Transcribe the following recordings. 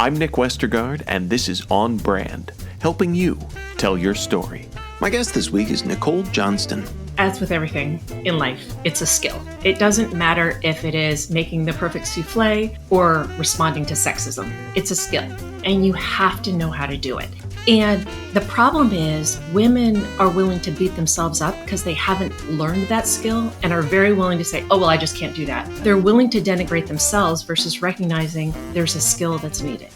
I'm Nick Westergaard, and this is On Brand, helping you tell your story. My guest this week is Nicole Johnston. As with everything in life, it's a skill. It doesn't matter if it is making the perfect souffle or responding to sexism. It's a skill, and you have to know how to do it. And the problem is women are willing to beat themselves up because they haven't learned that skill and are very willing to say, oh, well, I just can't do that. They're willing to denigrate themselves versus recognizing there's a skill that's needed.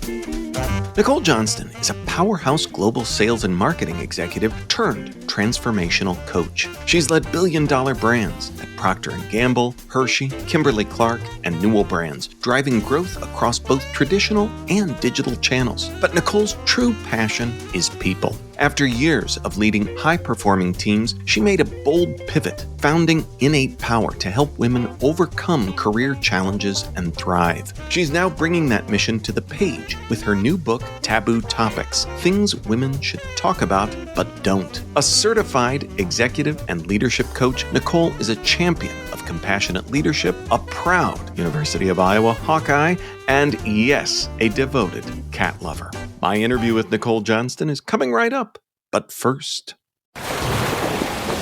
Nicole Johnston is a powerhouse global sales and marketing executive turned transformational coach. She's led billion-dollar brands at Procter Gamble, Hershey, Kimberly-Clark, and Newell Brands, driving growth across both traditional and digital channels. But Nicole's true passion is people. After years of leading high-performing teams, she made a bold pivot, founding innatePOWER to help women overcome career challenges and thrive. She's now bringing that mission to the page with her new book, Taboo Topics, Things Women Should Talk About But Don't. A certified executive and leadership coach, Nicole is a champion of compassionate leadership, a proud University of Iowa Hawkeye, and yes, a devoted cat lover. My interview with Nicole Johnston is coming right up. But first...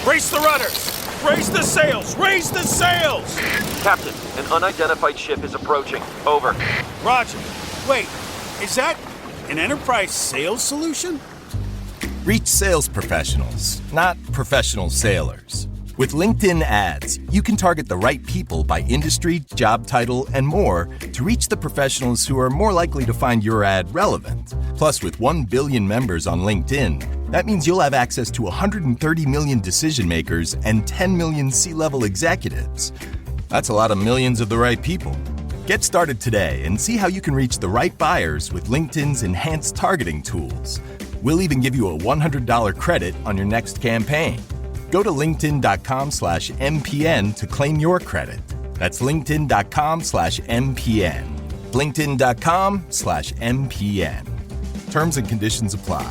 Brace the rudders! Raise the sails! Raise the sails! Captain, an unidentified ship is approaching. Over. Roger. Wait, is that an enterprise sales solution? Reach sales professionals, not professional sailors. With LinkedIn ads, you can target the right people by industry, job title, and more to reach the professionals who are more likely to find your ad relevant. Plus, with 1 billion members on LinkedIn, that means you'll have access to 130 million decision makers and 10 million C-level executives. That's a lot of millions of the right people. Get started today and see how you can reach the right buyers with LinkedIn's enhanced targeting tools. We'll even give you a $100 credit on your next campaign. Go to linkedin.com/MPN to claim your credit. That's linkedin.com/MPN. linkedin.com/MPN. Terms and conditions apply.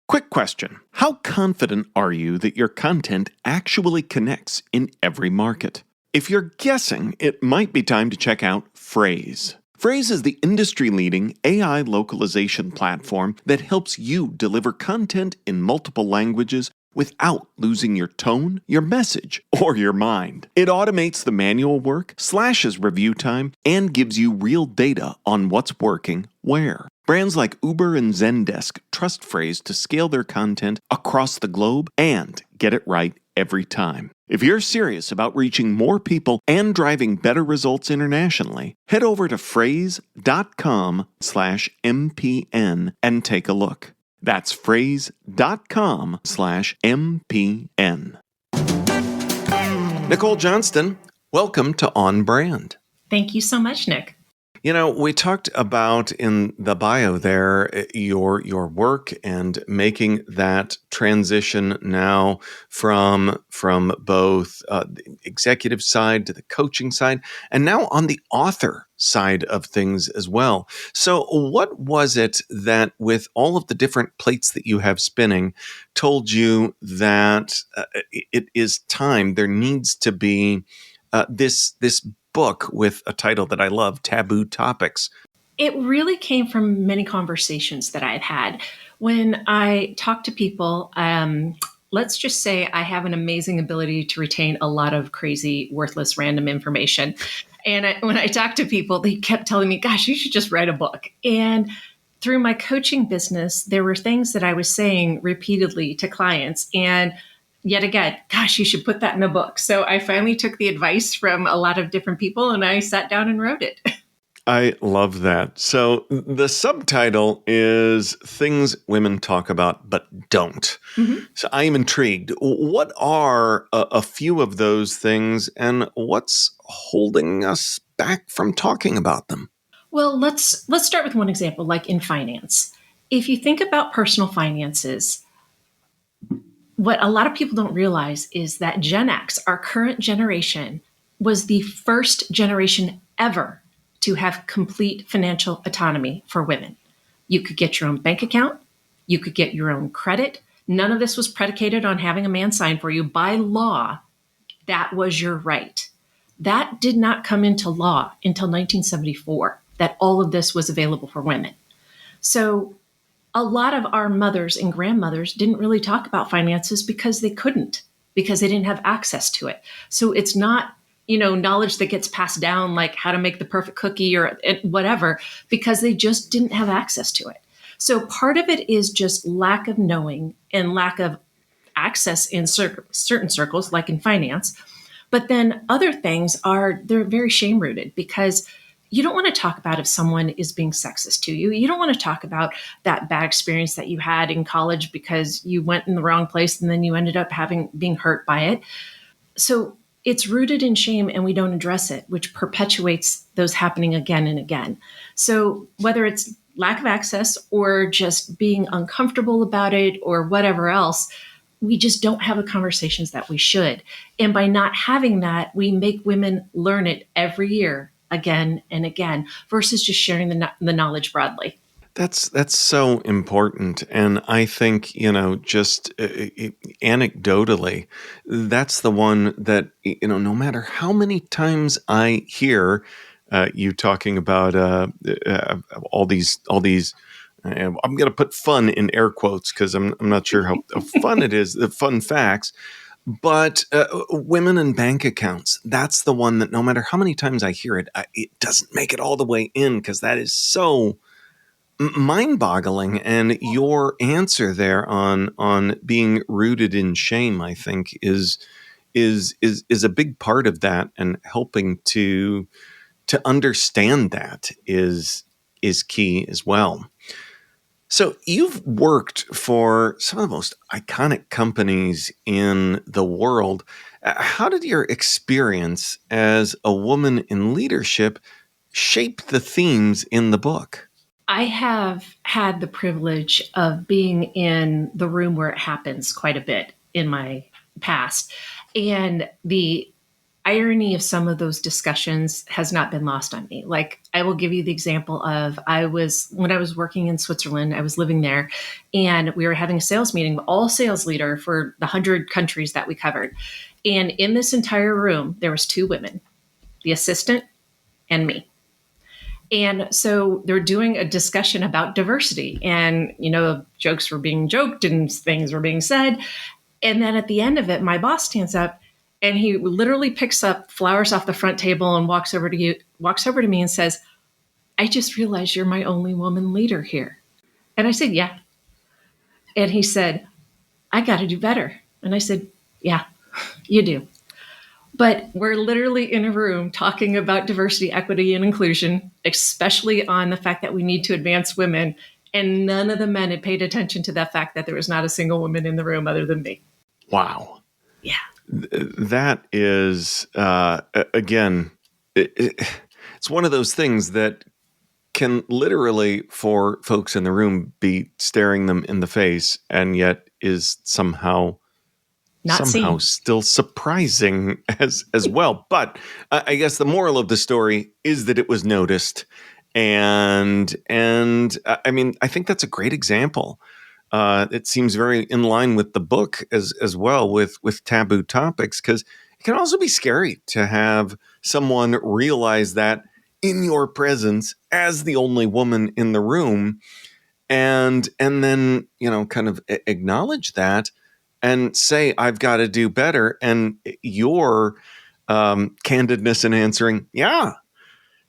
Quick question. How confident are you that your content actually connects in every market? If you're guessing, it might be time to check out Phrase. Phrase is the industry-leading AI localization platform that helps you deliver content in multiple languages without losing your tone, your message, or your mind. It automates the manual work, slashes review time, and gives you real data on what's working where. Brands like Uber and Zendesk trust Phrase to scale their content across the globe and get it right every time. If you're serious about reaching more people and driving better results internationally, head over to phrase.com/MPN and take a look. That's phrase.com/MPN. Nicole Johnston, welcome to On Brand. Thank you so much, Nick. You know, we talked about in the bio there your work and making that transition now from both the executive side to the coaching side, and now on the author side of things as well. So what was it that, with all of the different plates that you have spinning, told you that it is time, there needs to be this book with a title that I love, Taboo Topics? It really came from many conversations that I've had. When I talk to people, let's just say I have an amazing ability to retain a lot of crazy, worthless, random information. And when I talk to people, they kept telling me, gosh, you should just write a book. And through my coaching business, there were things that I was saying repeatedly to clients. And yet again, gosh, you should put that in a book. So I finally took the advice from a lot of different people and I sat down and wrote it. I love that. So the subtitle is Things Women Talk About But Don't. Mm-hmm. So I am intrigued. What are a few of those things, and what's holding us back from talking about them? Well, let's start with one example, like in finance. If you think about personal finances, what a lot of people don't realize is that Gen X, our current generation, was the first generation ever to have complete financial autonomy for women. You could get your own bank account. You could get your own credit. None of this was predicated on having a man sign for you. By law, that was your right. That did not come into law until 1974. that all of this was available for women. So a lot of our mothers and grandmothers didn't really talk about finances because they couldn't, because they didn't have access to it. So it's not, knowledge that gets passed down, like how to make the perfect cookie or whatever, because they just didn't have access to it. So part of it is just lack of knowing and lack of access in certain circles, like in finance. But then other things they're very shame rooted, because you don't want to talk about if someone is being sexist to you. You don't want to talk about that bad experience that you had in college because you went in the wrong place and then you ended up being hurt by it. So it's rooted in shame, and we don't address it, which perpetuates those happening again and again. So whether it's lack of access or just being uncomfortable about it or whatever else, we just don't have the conversations that we should. And by not having that, we make women learn it every year again and again versus just sharing the knowledge broadly. That's so important. And I think, just anecdotally, that's the one that, no matter how many times I hear you talking about all these, I'm going to put fun in air quotes because I'm not sure how fun it is, the fun facts. But women and bank accounts, that's the one that no matter how many times I hear it, it doesn't make it all the way in, because that is so mind-boggling. And your answer there on being rooted in shame, I think, is a big part of that, and helping to understand that is key as well. So you've worked for some of the most iconic companies in the world. How did your experience as a woman in leadership shape the themes in the book? I have had the privilege of being in the room where it happens quite a bit in my past. And the irony of some of those discussions has not been lost on me. Like, I will give you the example of when I was working in Switzerland, I was living there, and we were having a sales meeting, all sales leader for the 100 countries that we covered. And in this entire room, there was 2 women, the assistant and me. And so they're doing a discussion about diversity, and, jokes were being joked and things were being said. And then at the end of it, my boss stands up and he literally picks up flowers off the front table and walks over to me and says, "I just realized you're my only woman leader here." And I said, "Yeah." And he said, "I got to do better." And I said, "Yeah, you do." But we're literally in a room talking about diversity, equity, and inclusion, especially on the fact that we need to advance women. And none of the men had paid attention to that fact that there was not a single woman in the room other than me. Wow. Yeah. That is, again, it's one of those things that can literally, for folks in the room, be staring them in the face, and yet is somehow still surprising as well. But I guess the moral of the story is that it was noticed. And I mean, I think that's a great example. It seems very in line with the book as well, with Taboo Topics, because it can also be scary to have someone realize that in your presence as the only woman in the room, and then, kind of acknowledge that and say, "I've got to do better." And your candidness in answering, "Yeah."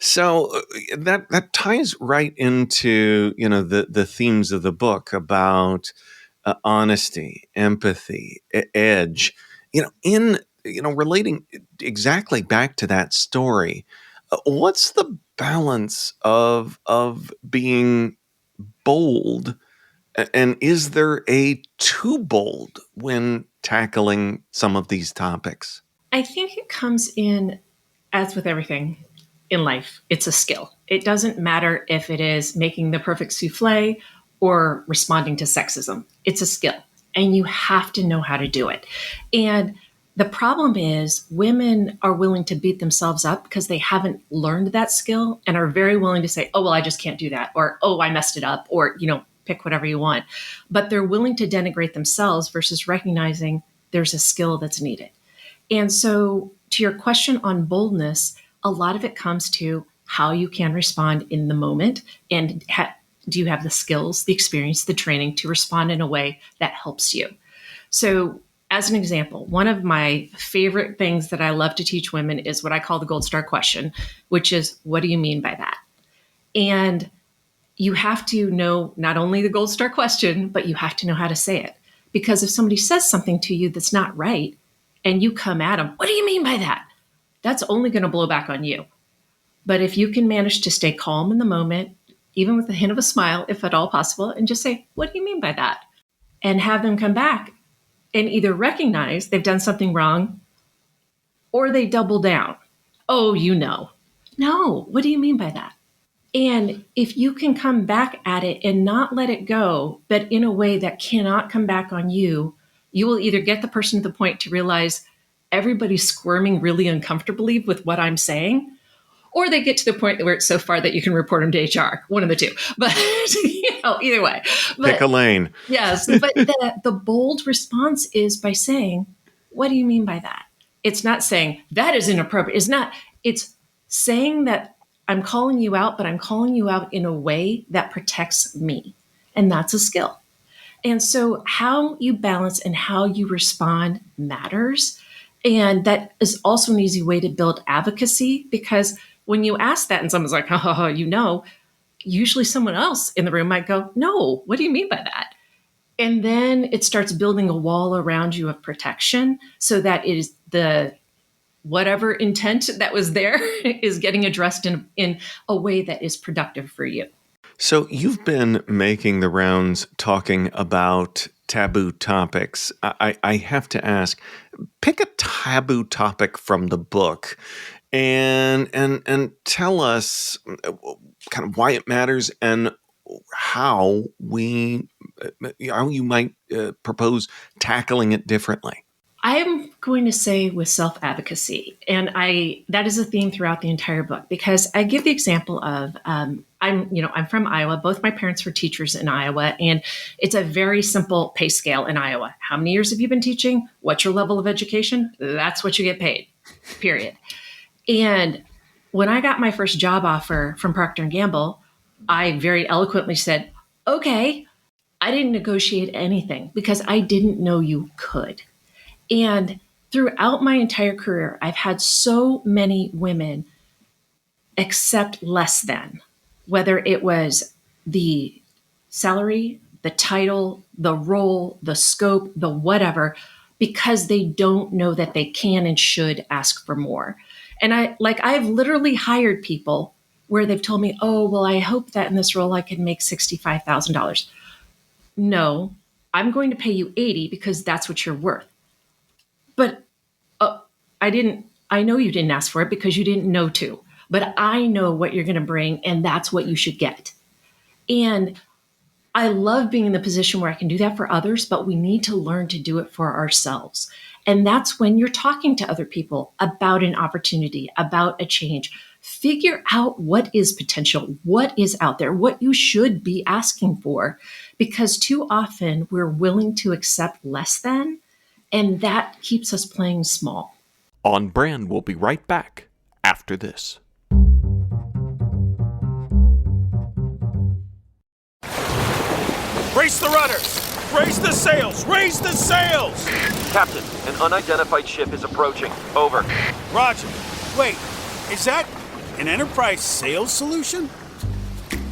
So that ties right into, the themes of the book about honesty, empathy, edge, in relating exactly back to that story. What's the balance of being bold, and is there a too bold when tackling some of these topics? I think it comes in, as with everything in life, it's a skill. It doesn't matter if it is making the perfect souffle or responding to sexism. It's a skill, and you have to know how to do it. And the problem is women are willing to beat themselves up because they haven't learned that skill and are very willing to say, "Oh, well, I just can't do that," or, "Oh, I messed it up," or, pick whatever you want. But they're willing to denigrate themselves versus recognizing there's a skill that's needed. And so, to your question on boldness, a lot of it comes to how you can respond in the moment, and do you have the skills, the experience, the training to respond in a way that helps you. So as an example, one of my favorite things that I love to teach women is what I call the gold star question, which is, what do you mean by that? And you have to know not only the gold star question, but you have to know how to say it. Because if somebody says something to you that's not right, and you come at them, what do you mean by that? That's only going to blow back on you. But if you can manage to stay calm in the moment, even with a hint of a smile, if at all possible, and just say, what do you mean by that? And have them come back and either recognize they've done something wrong, or they double down. Oh, no, what do you mean by that? And if you can come back at it and not let it go, but in a way that cannot come back on you, you will either get the person to the point to realize everybody's squirming really uncomfortably with what I'm saying, or they get to the point where it's so far that you can report them to HR, one of the two. But either way. Pick a lane. Yes, but the bold response is by saying, what do you mean by that? It's not saying that is inappropriate. It's saying that I'm calling you out, but I'm calling you out in a way that protects me. And that's a skill. And so how you balance and how you respond matters. And that is also an easy way to build advocacy, because when you ask that and someone's like, usually someone else in the room might go, no, what do you mean by that? And then it starts building a wall around you of protection so that it is the whatever intent that was there is getting addressed in a way that is productive for you. So you've been making the rounds talking about taboo topics. I have to ask, pick a taboo topic from the book and tell us kind of why it matters and how you might propose tackling it differently. I'm going to say with self-advocacy, and that is a theme throughout the entire book, because I give the example of I'm from Iowa. Both my parents were teachers in Iowa, and it's a very simple pay scale in Iowa. How many years have you been teaching? What's your level of education? That's what you get paid, period. And when I got my first job offer from Procter Gamble, I very eloquently said, okay, I didn't negotiate anything because I didn't know you could. And throughout my entire career, I've had so many women accept less than, whether it was the salary, the title, the role, the scope, the whatever, because they don't know that they can and should ask for more. And I've literally hired people where they've told me, oh, well, I hope that in this role I can make $65,000. No, I'm going to pay you $80,000 because that's what you're worth. But I know you didn't ask for it because you didn't know to, but I know what you're going to bring, and that's what you should get. And I love being in the position where I can do that for others, but we need to learn to do it for ourselves. And that's when you're talking to other people about an opportunity, about a change. Figure out what is potential, what is out there, what you should be asking for, because too often we're willing to accept less than, and that keeps us playing small. On Brand, we'll be right back after this. Brace the rudders! Raise the sails! Raise the sails! Captain, an unidentified ship is approaching. Over. Roger. Wait, is that an enterprise sales solution?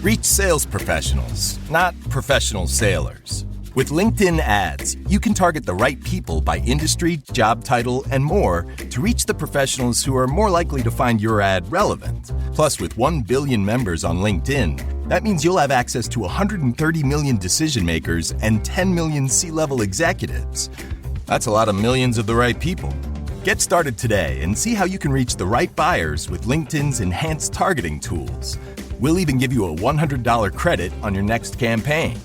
Reach sales professionals, not professional sailors. With LinkedIn ads, you can target the right people by industry, job title, and more to reach the professionals who are more likely to find your ad relevant. Plus, with 1 billion members on LinkedIn, that means you'll have access to 130 million decision makers and 10 million C-level executives. That's a lot of millions of the right people. Get started today and see how you can reach the right buyers with LinkedIn's enhanced targeting tools. We'll even give you a $100 credit on your next campaign.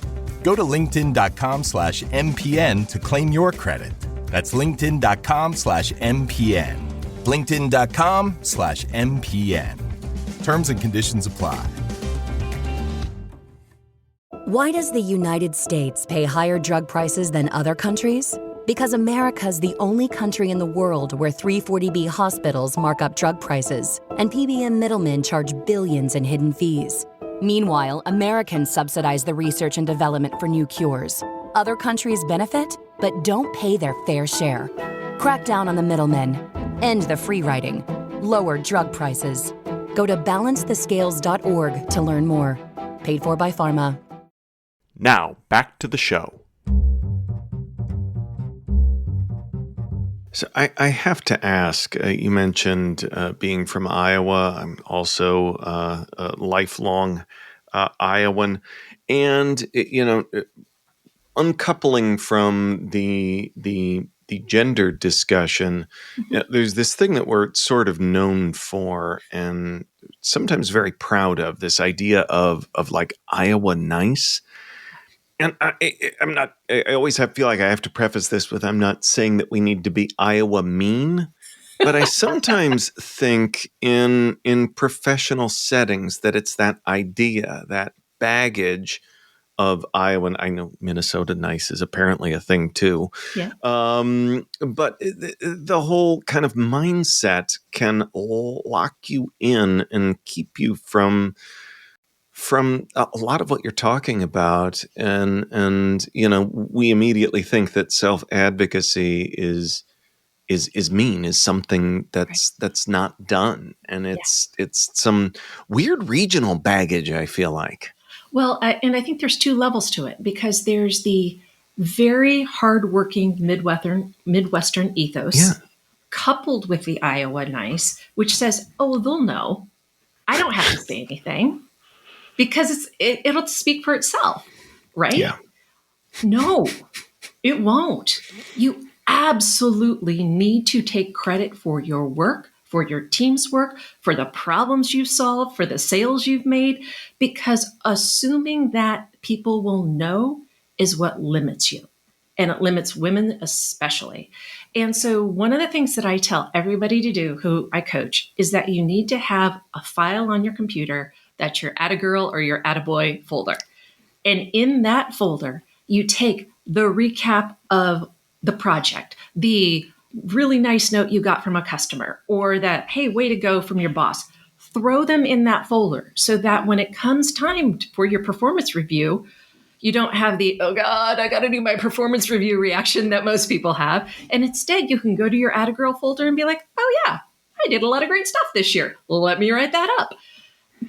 Go to linkedin.com/MPN to claim your credit. That's linkedin.com/MPN. linkedin.com/MPN. Terms and conditions apply. Why does the United States pay higher drug prices than other countries? Because America's the only country in the world where 340B hospitals mark up drug prices and PBM middlemen charge billions in hidden fees. Meanwhile, Americans subsidize the research and development for new cures. Other countries benefit, but don't pay their fair share. Crack down on the middlemen. End the free riding. Lower drug prices. Go to balancethescales.org to learn more. Paid for by Pharma. Now, back to the show. So I have to ask, you mentioned being from Iowa. I'm also a lifelong Iowan. And, uncoupling from the gender discussion, there's this thing that we're sort of known for and sometimes very proud of, this idea of like Iowa nice. And I always feel like I have to preface this with, I'm not saying that we need to be Iowa mean, but I sometimes think in professional settings that it's that idea, that baggage of Iowa. And I know Minnesota nice is apparently a thing too. Yeah. But the whole kind of mindset can lock you in and keep you from a lot of what you're talking about. And we immediately think that self-advocacy is mean, is something that's not done. And it's some weird regional baggage, I feel like. Well, and I think there's two levels to it, because there's the very hardworking Midwestern ethos coupled with the Iowa nice, which says, oh, they'll know. I don't have to say anything. Because it'll speak for itself, right? Yeah. No, it won't. You absolutely need to take credit for your work, for your team's work, for the problems you've solved, for the sales you've made, because assuming that people will know is what limits you. And it limits women especially. And so one of the things that I tell everybody to do who I coach is that you need to have a file on your computer that's your Attagirl or your Attaboy folder. And in that folder, you take the recap of the project, the really nice note you got from a customer, or that, hey, way to go from your boss. Throw them in that folder so that when it comes time for your performance review, you don't have the, oh God, I got to do my performance review reaction that most people have. And instead, you can go to your Attagirl folder and be like, oh yeah, I did a lot of great stuff this year. Let me write that up.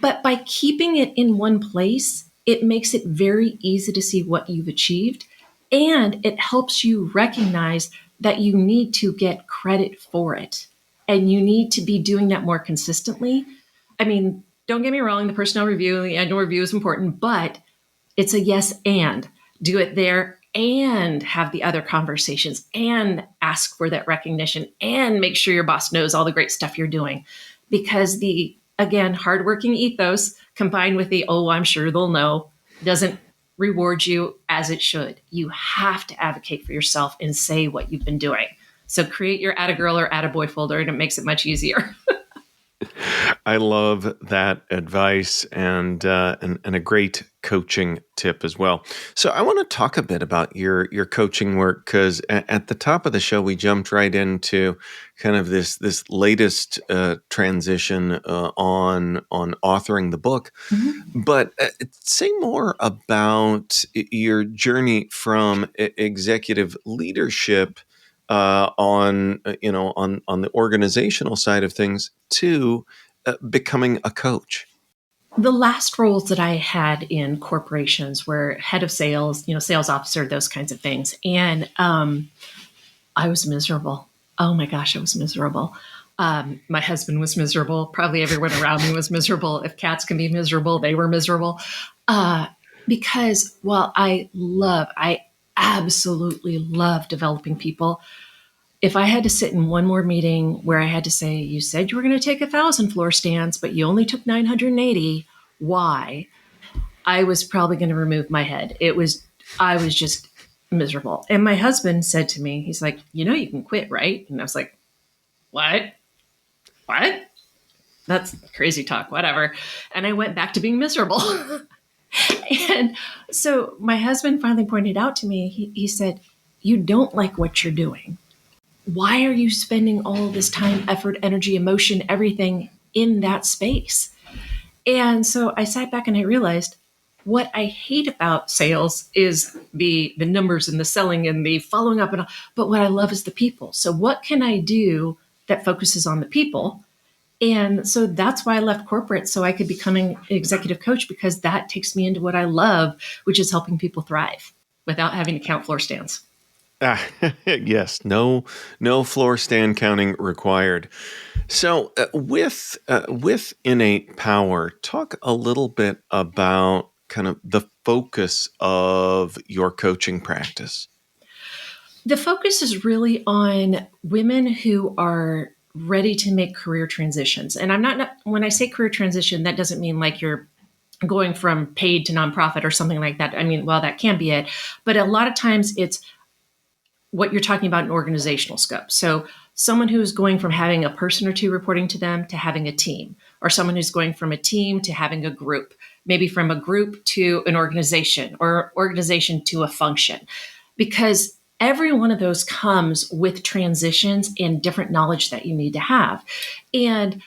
But by keeping it in one place, it makes it very easy to see what you've achieved. And it helps you recognize that you need to get credit for it. And you need to be doing that more consistently. I mean, don't get me wrong, the personnel review, the annual review is important, but it's a yes and. Do it there and have the other conversations and ask for that recognition and make sure your boss knows all the great stuff you're doing. Because the, again, hardworking ethos combined with the, oh, I'm sure they'll know, doesn't reward you as it should. You have to advocate for yourself and say what you've been doing. So create your Attagirl or Attaboy folder, and it makes it much easier. I love that advice and a great coaching tip as well. So I want to talk a bit about your coaching work, because at the top of the show, we jumped right into kind of this latest transition on authoring the book. Mm-hmm. But say more about your journey from executive leadership on the organizational side of things to becoming a coach. The last roles that I had in corporations were head of sales, sales officer, those kinds of things. And I was miserable. Oh my gosh, I was miserable. My husband was miserable. Probably everyone around me was miserable. If cats can be miserable, they were miserable. Because while I absolutely love developing people, if I had to sit in one more meeting where I had to say, you said you were going to take 1,000 floor stands, but you only took 980, why? I was probably going to remove my head. I was just miserable. And my husband said to me, he's like, you can quit, right? And I was like, what? That's crazy talk, whatever. And I went back to being miserable. And so my husband finally pointed out to me, he said, you don't like what you're doing. Why are you spending all this time, effort, energy, emotion, everything in that space? And so I sat back and I realized what I hate about sales is the numbers and the selling and the following up and all, but what I love is the people. So what can I do that focuses on the people? And so that's why I left corporate, so I could become an executive coach, because that takes me into what I love, which is helping people thrive without having to count floor stands. Yes, no floor stand counting required. So with innate power, talk a little bit about kind of the focus of your coaching practice. The focus is really on women who are ready to make career transitions. And I'm not when I say career transition, that doesn't mean like you're going from paid to nonprofit or something like that. I mean, well, that can be it, but a lot of times it's what you're talking about in organizational scope. So someone who's going from having a person or two reporting to them to having a team, or someone who's going from a team to having a group, maybe from a group to an organization, or organization to a function, because every one of those comes with transitions and different knowledge that you need to have. And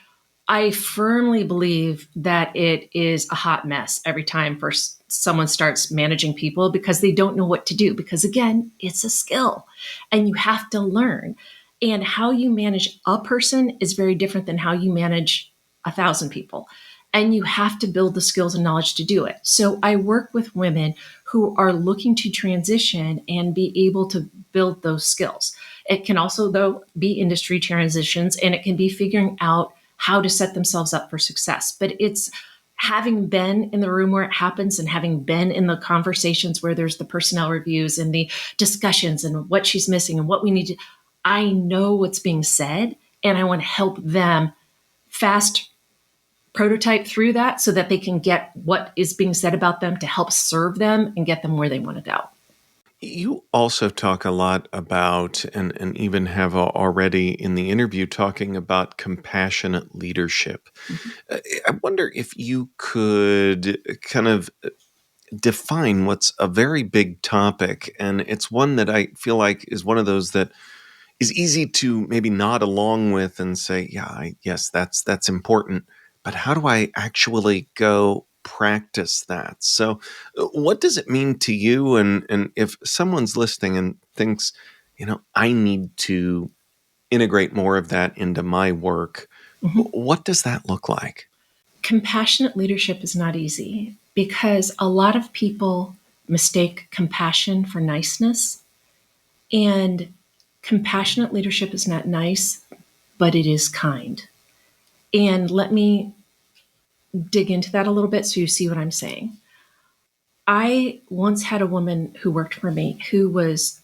I firmly believe that it is a hot mess every time someone starts managing people, because they don't know what to do. Because again, it's a skill and you have to learn. And how you manage a person is very different than how you manage 1,000 people. And you have to build the skills and knowledge to do it. So I work with women who are looking to transition and be able to build those skills. It can also, though, be industry transitions, and it can be figuring out how to set themselves up for success. But it's having been in the room where it happens and having been in the conversations where there's the personnel reviews and the discussions and what she's missing and what we need to, I know what's being said, and I want to help them fast prototype through that so that they can get what is being said about them to help serve them and get them where they want to go. You also talk a lot about, and even have already in the interview, talking about compassionate leadership. Mm-hmm. I wonder if you could kind of define what's a very big topic, and it's one that I feel like is one of those that is easy to maybe nod along with and say, yeah, yes, that's important. But how do I actually go practice that? So what does it mean to you? And if someone's listening and thinks, I need to integrate more of that into my work, mm-hmm. What does that look like? Compassionate leadership is not easy, because a lot of people mistake compassion for niceness. And compassionate leadership is not nice, but it is kind. And let me dig into that a little bit so you see what I'm saying. I once had a woman who worked for me who was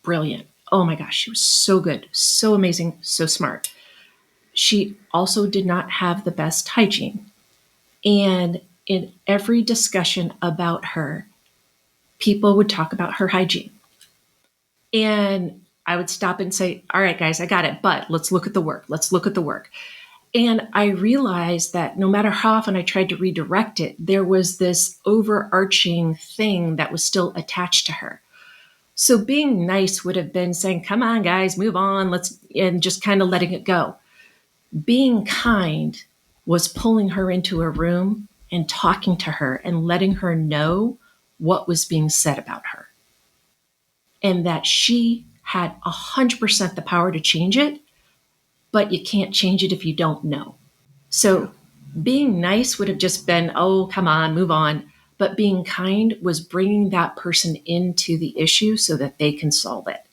brilliant. Oh my gosh, she was so good, so amazing, so smart. She also did not have the best hygiene. And in every discussion about her, people would talk about her hygiene. And I would stop and say, all right, guys, I got it, but let's look at the work. Let's look at the work. And I realized that no matter how often I tried to redirect it, there was this overarching thing that was still attached to her. So being nice would have been saying, come on, guys, move on, and just kind of letting it go. Being kind was pulling her into a room and talking to her and letting her know what was being said about her. And that she had 100% the power to change it, but you can't change it if you don't know. So being nice would have just been, oh, come on, move on. But being kind was bringing that person into the issue so that they can solve it.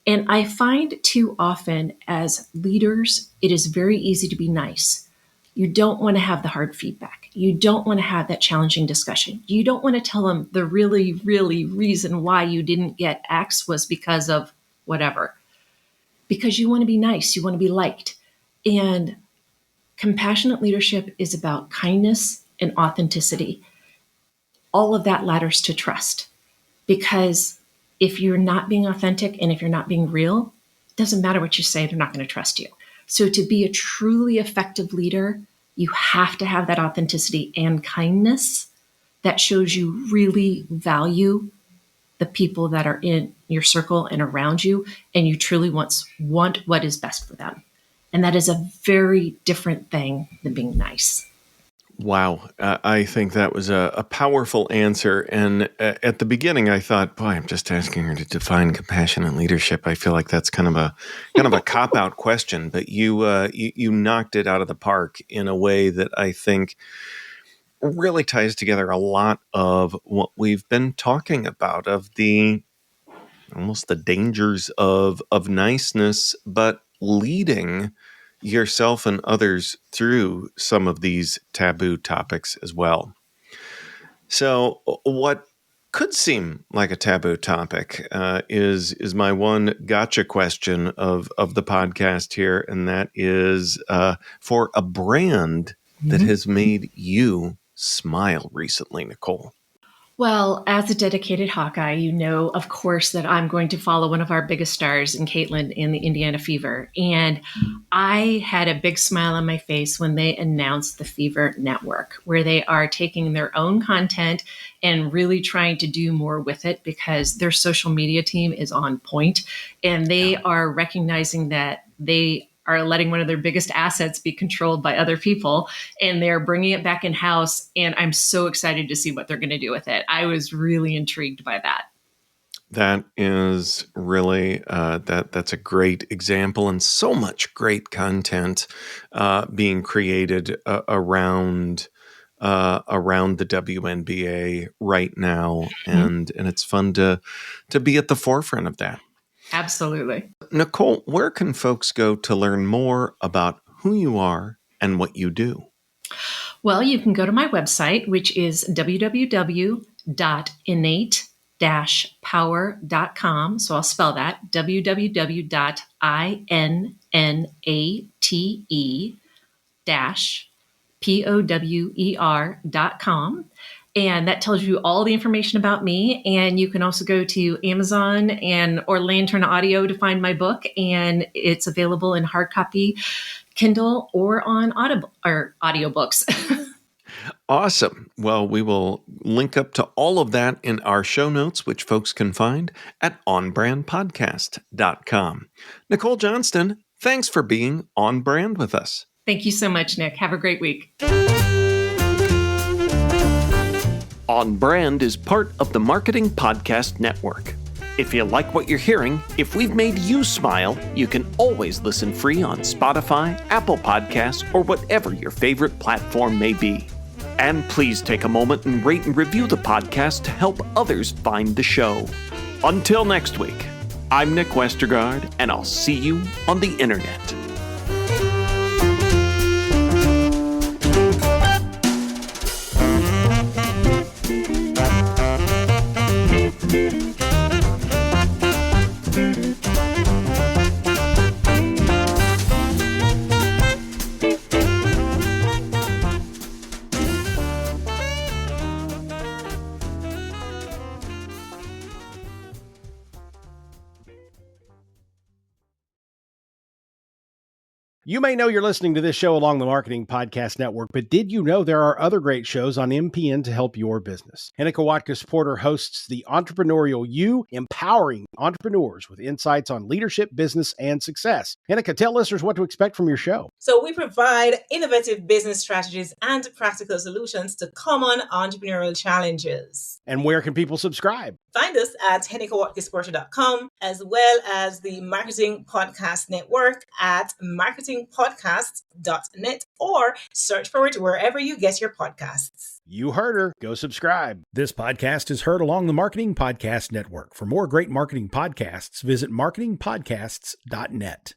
And I find too often as leaders, it is very easy to be nice. You don't want to have the hard feedback. You don't want to have that challenging discussion. You don't want to tell them the really, really reason why you didn't get X was because of whatever. Because you want to be nice, you want to be liked. And compassionate leadership is about kindness and authenticity. All of that ladders to trust. Because if you're not being authentic and if you're not being real, it doesn't matter what you say, they're not going to trust you. So to be a truly effective leader, you have to have that authenticity and kindness that shows you really value the people that are in your circle and around you, and you truly want what is best for them. And that is a very different thing than being nice. Wow. I think that was a powerful answer. And at the beginning, I thought, boy, I'm just asking her to define compassionate leadership. I feel like that's kind of a cop-out question, but you knocked it out of the park in a way that I think really ties together a lot of what we've been talking about, of almost the dangers of niceness, but leading yourself and others through some of these taboo topics as well. So what could seem like a taboo topic is my one gotcha question of the podcast here, and that is for a brand that has made you smile recently, Nicole. Well, as a dedicated Hawkeye, you know, of course, that I'm going to follow one of our biggest stars in Caitlin in the Indiana Fever. And I had a big smile on my face when they announced the Fever Network, where they are taking their own content and really trying to do more with it, because their social media team is on point, and they are recognizing that they are letting one of their biggest assets be controlled by other people, and they're bringing it back in house. And I'm so excited to see what they're going to do with it. I was really intrigued by that. That is really that's a great example, and so much great content being created around the WNBA right now, and it's fun to be at the forefront of that. Absolutely. Nicole, where can folks go to learn more about who you are and what you do? Well, you can go to my website, which is www.innate-power.com. So I'll spell that, www.innate-power.com. And that tells you all the information about me. And you can also go to Amazon or Lantern Audio to find my book. And it's available in hard copy, Kindle, or on Audible or audiobooks. Awesome. Well, we will link up to all of that in our show notes, which folks can find at onbrandpodcast.com. Nicole Johnston, thanks for being on brand with us. Thank you so much, Nick. Have a great week. On Brand is part of the Marketing Podcast Network. If you like what you're hearing, if we've made you smile, you can always listen free on Spotify, Apple Podcasts, or whatever your favorite platform may be. And please take a moment and rate and review the podcast to help others find the show. Until next week, I'm Nick Westergaard, and I'll see you on the internet. You may know you're listening to this show along the Marketing Podcast Network, but did you know there are other great shows on MPN to help your business? Hennika Watkins-Porter hosts The Entrepreneurial You, empowering entrepreneurs with insights on leadership, business, and success. Hennika, tell listeners what to expect from your show. So we provide innovative business strategies and practical solutions to common entrepreneurial challenges. And where can people subscribe? Find us at hennikawatkinsporter.com, as well as the Marketing Podcast Network at marketingpodcasts.net, or search for it wherever you get your podcasts. You heard her. Go subscribe. This podcast is heard along the Marketing Podcast Network. For more great marketing podcasts, visit marketingpodcasts.net.